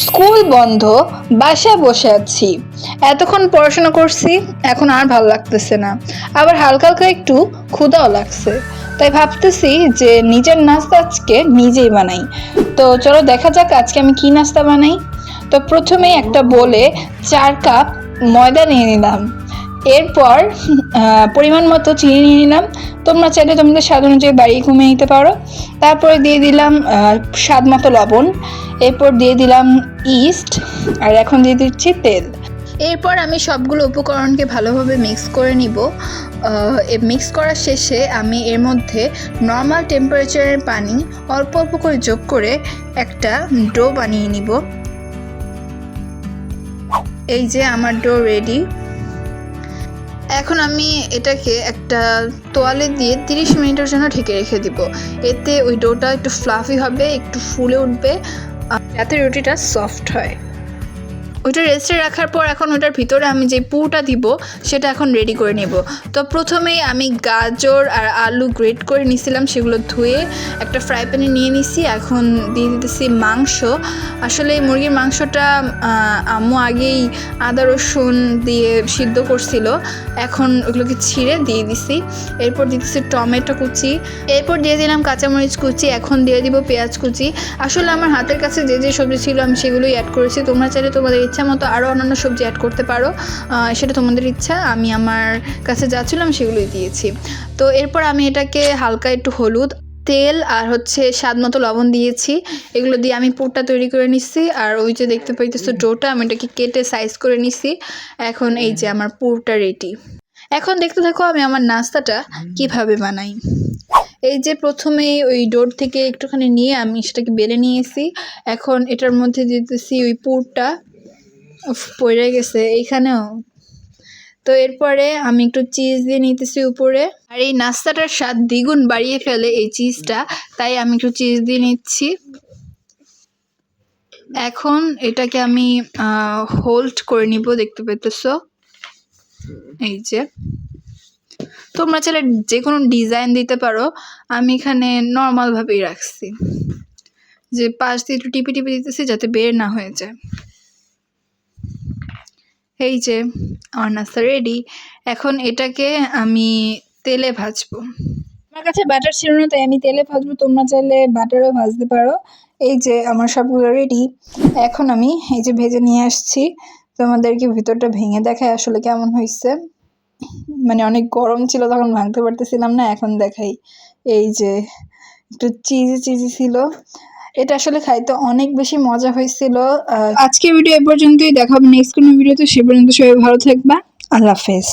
School বন্ধ, বাসায় বসে আছি। এতক্ষণ পড়াশোনা করছি, এখন আর ভালো লাগতেছে না। আবার হালকা হালকা একটু ক্ষুধাও লাগছে। তাই ভাবতেছি যে নিজের নাস্তা আজকে নিজেই বানাই। তো চলো দেখা যাক আজকে আমি কি নাস্তা বানাই। তো প্রথমেই একটা বোলে 4 কাপ ময়দা নিয়ে নিলাম। এরপর পরিমাণ মতো চিনি নিয়ে নিলাম। তোমরা চাইলে তোমাদের স্বাদ অনুযায়ী বাড়িয়ে কমিয়ে নিতে পারো। তারপরে দিয়ে দিলাম স্বাদ মতো লবণ। এরপর দিয়ে দিলাম ইস্ট, আর এখন দিয়ে দিচ্ছি তেল। এরপর আমি সবগুলো উপকরণকে ভালোভাবে মিক্স করে নিব। মিক্স করার শেষে আমি এর মধ্যে নর্মাল টেম্পারেচারের পানি অল্প অল্প করে যোগ করে একটা ডো বানিয়ে নিব। এই যে আমার ডো রেডি। এখন আমি এটাকে একটা তোয়ালে দিয়ে 30 মিনিটের জন্য ঢেকে রেখে দিব। এতে ওই ডোটা একটু ফ্লাফি হবে, একটু ফুলে উঠবে, যাতে রুটিটা সফট হয়। ওইটা রেস্টে রাখার পর এখন ওটার ভিতরে আমি যে পুরটা দিব সেটা এখন রেডি করে নেব। তো প্রথমেই আমি গাজর আর আলু গ্রেট করে নিয়েছিলাম, সেগুলো ধুয়ে একটা ফ্রাই প্যানে নিয়ে নিছি। এখন দিয়ে দিতেছি মাংস। আসলে এই মুরগির মাংসটা আম্মু আগেই আদা রসুন দিয়ে সিদ্ধ করছিল, এখন ওগুলোকে ছিঁড়ে দিয়ে দিছি। এরপর দিতেছি টমেটো কুচি, এরপর দিয়ে দিলাম কাঁচামরিচ কুচি, এখন দিয়ে দিব পেঁয়াজ কুচি। আসলে আমার হাতের কাছে যে যে সবজি ছিল আমি সেগুলোই অ্যাড করেছি। তোমরা চাইলে তোমাদের ইচ্ছা মতো আরও অন্যান্য সবজি অ্যাড করতে পারো, সেটা তোমাদের ইচ্ছা। আমি আমার কাছে যা ছিল আমি সেগুলোই দিয়েছি। তো এরপর আমি এটাকে হালকা একটু হলুদ, তেল আর স্বাদ মতো লবণ দিয়েছি। এগুলো দিয়ে আমি পুরটা তৈরি করে নিচ্ছি। আর ওই যে দেখতে পাইতেছো ডোটা, আমি এটাকে কেটে সাইজ করে নিচ্ছি। এখন এই যে আমার পুরটা রেডি। এখন দেখতে থাকো আমি আমার নাস্তাটা কিভাবে বানাই। এই যে প্রথমে ওই ডোর থেকে একটুখানি নিয়ে আমি সেটাকে বেলে নিয়েছি। এখন এটার মধ্যে দিতেছি ওই পুরটা। পড়ে গেছে এইখানেও। তো এরপরে আমি একটু চিজ দিয়ে নিতেছি উপরে। আর এই নাস্তাটার স্বাদ দ্বিগুণ বাড়িয়ে ফেলে এই চিজটা, তাই আমি একটু চিজ দিয়ে নিচ্ছি। এখন এটাকে আমি হোল্ড করে নিব, দেখতে পেতেছো। এই যে তোমরা চাইলে যে কোনো ডিজাইন দিতে পারো, আমি এখানে নর্মালভাবেই রাখছি, যে পাশ দিয়ে একটু টিপে টিপে দিতেছি যাতে বের না হয়ে যায়। এই যে আমার নাস্তা রেডি। এখন এটাকে আমি তেলে ভাজবো। আমার কাছে বাটার ছিল না, তাই আমি তেলে ভাজবো। তোমরা চাইলে বাটারও ভাজতে পারো। এই যে আমার সবগুলো রেডি। এখন আমি এই যে ভেজে নিয়ে আসছি, তোমাদেরকে ভিতরটা ভেঙে দেখাই আসলে কেমন হয়েছে। মানে অনেক গরম ছিল তখন ভাঙতে পারতেছিলাম না, এখন দেখাই। এই যে একটু চিজি চিজি ছিল। এটা আসলে খাইতে অনেক বেশি মজা হয়েছিল। আজকের ভিডিও এ পর্যন্তই, দেখা হবে নেক্সট কোনো ভিডিওতে। সে পর্যন্ত সবাই ভালো থাকবা। আল্লাহ হাফেজ।